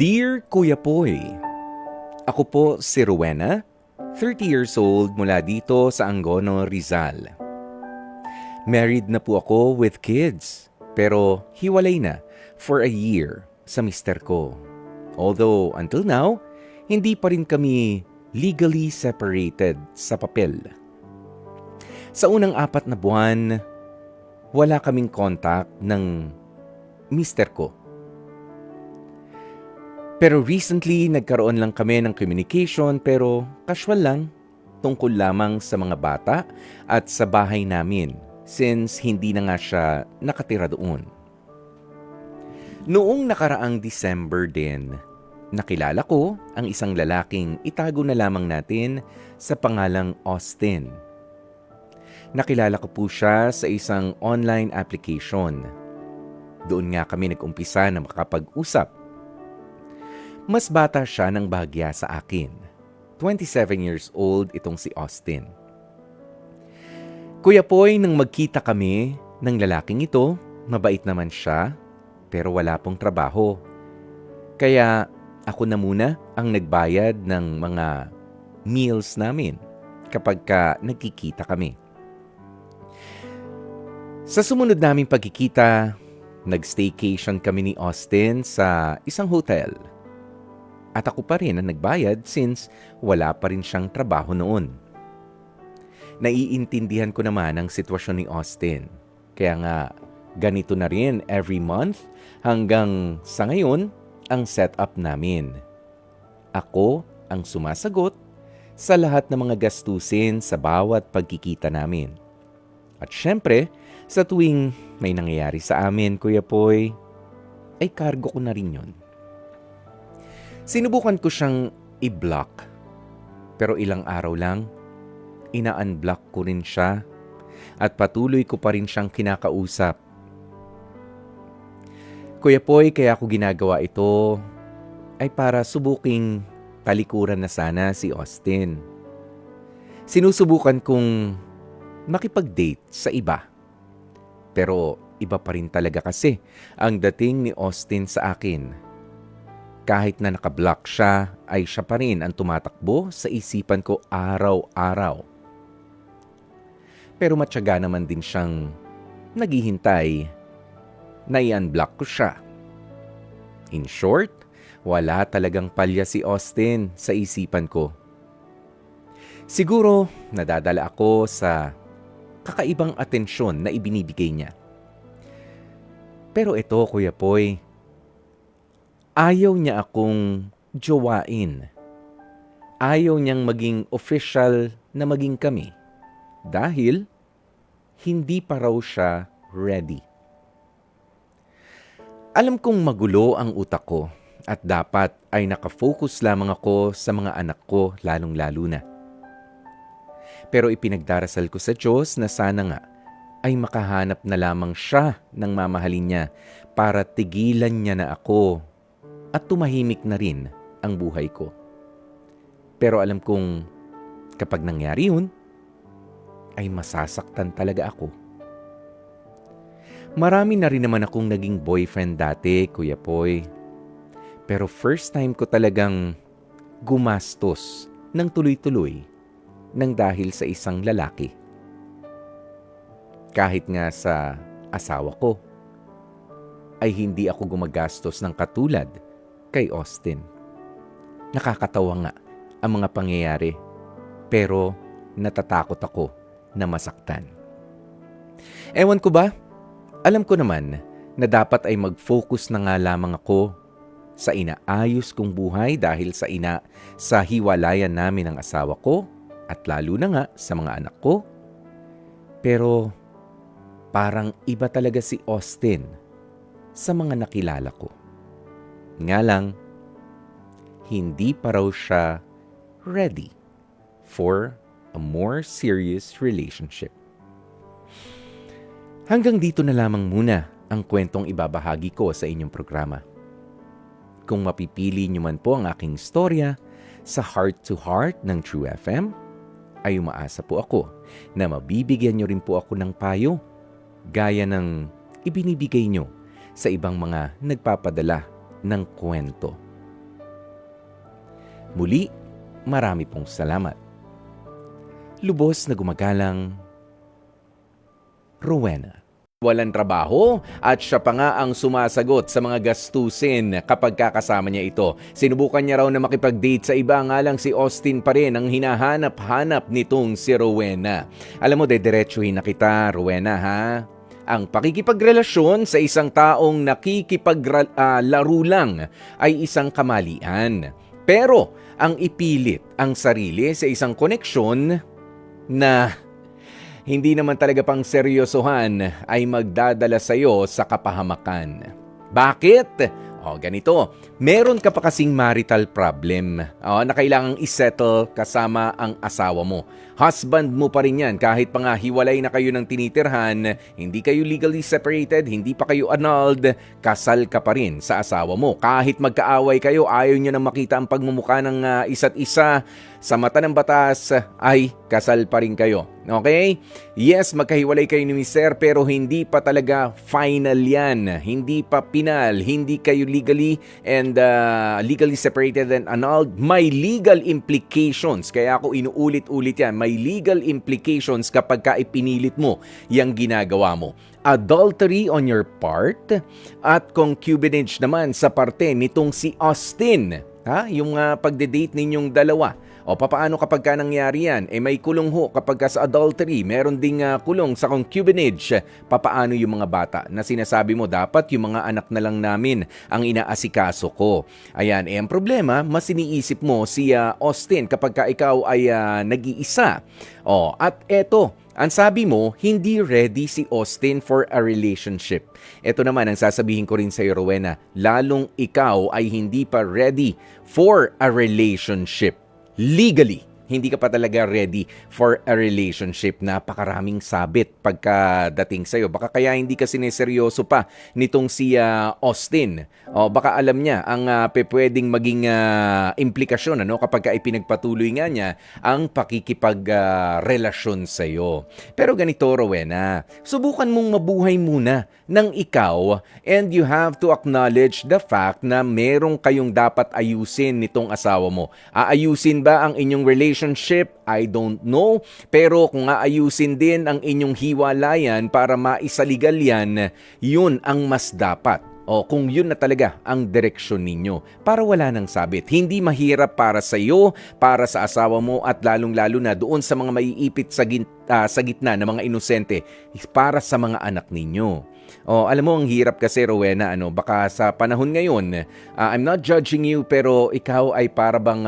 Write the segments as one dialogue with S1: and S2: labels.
S1: Dear Kuya Poy, ako po si Rowena, 30 years old mula dito sa Angono, Rizal. Married na po ako with kids, pero hiwalay na for a year sa mister ko. Although until now, hindi pa rin kami legally separated sa papel. Sa unang 4 na buwan, wala kaming contact ng mister ko. Pero recently, nagkaroon lang kami ng communication pero casual lang, tungkol lamang sa mga bata at sa bahay namin since hindi na nga siya nakatira doon. Noong nakaraang December din, nakilala ko ang isang lalaking itago na lamang natin sa pangalang Austin. Nakilala ko po siya sa isang online application. Doon nga kami nag-umpisa na makapag-usap. Mas bata siya ng bahagya sa akin. 27 years old itong si Austin. Kuya Poy, nang magkita kami ng lalaking ito, mabait naman siya, pero wala pong trabaho. Kaya ako na muna ang nagbayad ng mga meals namin kapag nagkikita kami. Sa sumunod naming pagkikita, nag-staycation kami ni Austin sa isang hotel. At ako pa rin ang nagbayad since wala pa rin siyang trabaho noon. Naiintindihan ko naman ang sitwasyon ni Austin. Kaya nga, ganito na rin every month hanggang sa ngayon ang setup namin. Ako ang sumasagot sa lahat ng mga gastusin sa bawat pagkikita namin. At syempre, sa tuwing may nangyayari sa amin, Kuya Poy, ay kargo ko na rin yun. Sinubukan ko siyang i-block. Pero ilang araw lang, ina-unblock ko rin siya at patuloy ko pa rin siyang kinakausap. Kuya Poy, kaya ako ginagawa ito ay para subuking talikuran na sana si Austin. Sinusubukan kong makipag-date sa iba. Pero iba pa rin talaga kasi ang dating ni Austin sa akin. Kahit na nakablock siya, ay siya pa rin ang tumatakbo sa isipan ko araw-araw. Pero matyaga naman din siyang naghihintay na i-unblock ko siya. In short, wala talagang palya si Austin sa isipan ko. Siguro nadadala ako sa kakaibang atensyon na ibinibigay niya. Pero ito, Kuya Poy, ayaw niya akong jowain. Ayaw niyang maging official na maging kami. Dahil hindi pa raw siya ready. Alam kong magulo ang utak ko at dapat ay nakafocus lamang ako sa mga anak ko lalong-lalo na. Pero ipinagdarasal ko sa Diyos na sana nga ay makahanap na lamang siya ng mamahalin niya para tigilan niya na ako at tumahimik na rin ang buhay ko. Pero alam kong kapag nangyari yun, ay masasaktan talaga ako. Marami na rin naman akong naging boyfriend dati, Kuya Poy. Pero first time ko talagang gumastos ng tuloy-tuloy nang dahil sa isang lalaki. Kahit nga sa asawa ko, ay hindi ako gumagastos ng katulad kay Austin. Nakakatawa nga ang mga pangyayari, pero natatakot ako na masaktan. Ewan ko ba? Alam ko naman na dapat ay mag-focus na nga lamang ako sa inaayos kong buhay dahil sa hiwalayan namin ng asawa ko at lalo na nga sa mga anak ko. Pero parang iba talaga si Austin sa mga nakilala ko. Nga lang, hindi pa raw siya ready for a more serious relationship. Hanggang dito na lamang muna ang kwentong ibabahagi ko sa inyong programa. Kung mapipili niyo man po ang aking istorya sa Heart to Heart ng True FM, ay umaasa po ako na mabibigyan niyo rin po ako ng payo gaya ng ibinibigay niyo sa ibang mga nagpapadala ng kwento. Muli, marami pong salamat. Lubos na gumagalang, Rowena. Walang trabaho at siya pa nga ang sumasagot sa mga gastusin kapag kakasama niya ito. Sinubukan niya raw na makipag-date sa iba, nga lang si Austin pa rin ang hinahanap-hanap nitong si Rowena. Alam mo, dediretsuhin na kita, Rowena, ha? Ang pakikipagrelasyon sa isang taong nakikipaglaro lang ay isang kamalian. Pero ang ipilit ang sarili sa isang koneksyon na hindi naman talaga pang seryosohan ay magdadala sa iyo sa kapahamakan. Bakit? Ganito. Meron ka pa kasing marital problem na kailangang isettle kasama ang asawa mo. Husband mo pa rin yan kahit pa nga hiwalay na kayo ng tinitirhan, hindi kayo legally separated, hindi pa kayo annulled, kasal ka pa rin sa asawa mo. Kahit magkaaway kayo, ayaw nyo nang makita ang pagmumukha ng isa't isa, sa mata ng batas ay kasal pa rin kayo. Okay? Yes, magkahiwalay kayo ni Mister pero hindi pa talaga final yan. Hindi pa pinal, hindi kayo legally and legally separated and annulled. May legal implications. Kaya ako inuulit-ulit yan. May legal implications kapag ka ipinilit mo yung ginagawa mo. Adultery on your part at concubinage naman sa parte nitong si Austin. Yung pagde-date ninyong dalawa. Papaano kapag ka nangyari yan? May kulong ho kapag ka sa adultery, meron ding kulong sa concubinage. Papaano yung mga bata na sinasabi mo dapat yung mga anak na lang namin ang inaasikaso ko? Ayan, ang problema, mas iniisip mo si Austin kapag ka ikaw ay nag-iisa. At eto, ang sabi mo, hindi ready si Austin for a relationship. Ito naman ang sasabihin ko rin sa iyo, Rowena, lalong ikaw ay hindi pa ready for a relationship. Legally, hindi ka pa talaga ready for a relationship. Napakaraming sabit pagkadating sa'yo. Baka kaya hindi ka sineseryoso pa nitong si Austin. Baka alam niya ang pwedeng maging implikasyon kapag ka ipinagpatuloy nga niya ang pakikipagrelasyon sa'yo. Pero ganito, Rowena, subukan mong mabuhay muna ng ikaw and you have to acknowledge the fact na merong kayong dapat ayusin nitong asawa mo. Aayusin ba ang inyong relationship? I don't know. Pero kung aayusin din ang inyong hiwalayan para maisaligal yan, yun ang mas dapat. Kung yun na talaga ang direksyon ninyo para wala nang sabit. Hindi mahirap para sa iyo, para sa asawa mo at lalong-lalo na doon sa mga maiipit sa gitna ng mga inosente para sa mga anak ninyo. Alam mo, ang hirap kasi, Rowena, baka sa panahon ngayon, I'm not judging you, pero ikaw ay para bang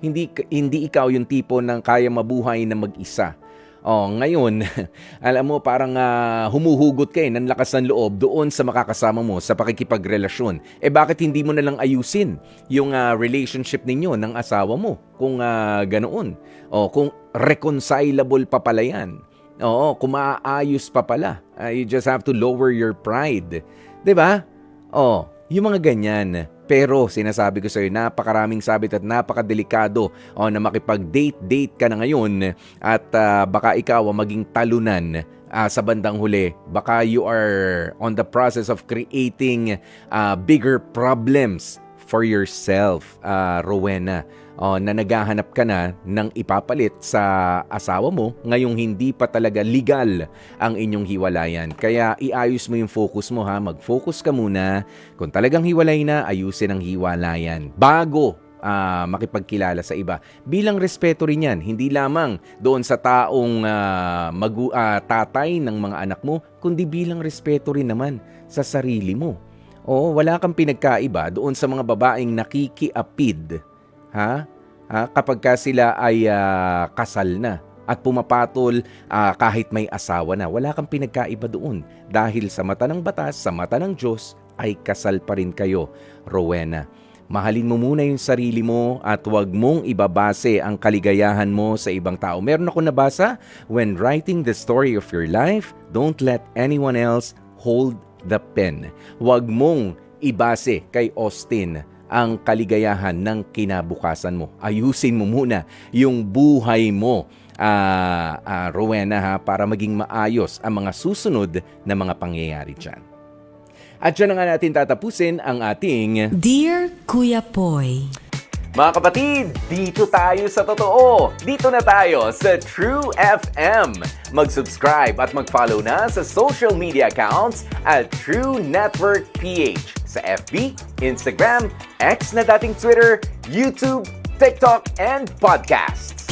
S1: hindi ikaw yung tipo ng kaya mabuhay na mag-isa. Ngayon, alam mo, parang humuhugot ka ng lakas ng loob doon sa makakasama mo sa pakikipagrelasyon. Bakit hindi mo na lang ayusin yung relationship ninyo ng asawa mo kung ganoon? Kung reconcilable pa pala yan. Kung maaayos pa pala. You just have to lower your pride. 'Di ba? Yung mga ganyan. Pero sinasabi ko sa iyo, napakaraming sabit at napakadelikado na makipag-date ka na ngayon at baka ikaw maging talunan sa bandang huli. Baka you are on the process of creating bigger problems for yourself, Rowena. Na naghahanap ka na ng ipapalit sa asawa mo ngayong hindi pa talaga legal ang inyong hiwalayan. Kaya iayos mo yung focus mo, ha. Mag-focus ka muna. Kung talagang hiwalay na, ayusin ang hiwalayan bago makipagkilala sa iba. Bilang respeto rin yan, hindi lamang doon sa taong tatay ng mga anak mo, kundi bilang respeto rin naman sa sarili mo. Wala kang pinagkaiba doon sa mga babaeng nakikiapid. Kapag ka sila ay kasal na at pumapatol kahit may asawa na, wala kang pinagkaiba doon. Dahil sa mata ng batas, sa mata ng Diyos, ay kasal pa rin kayo, Rowena. Mahalin mo muna yung sarili mo at huwag mong ibabase ang kaligayahan mo sa ibang tao. Meron ako nabasa, when writing the story of your life, don't let anyone else hold the pen. Huwag mong ibase kay Austin ang kaligayahan ng kinabukasan mo. Ayusin mo muna yung buhay mo, Rowena, para maging maayos ang mga susunod na mga pangyayari dyan. At dyan na nga natin tatapusin ang ating
S2: Dear Kuya Poy,
S1: Mga kapatid, dito tayo sa totoo. Dito na tayo sa True FM. Mag-subscribe at mag-follow na sa social media accounts at True Network PH sa FB, Instagram, X na dating Twitter, YouTube, TikTok, and podcasts.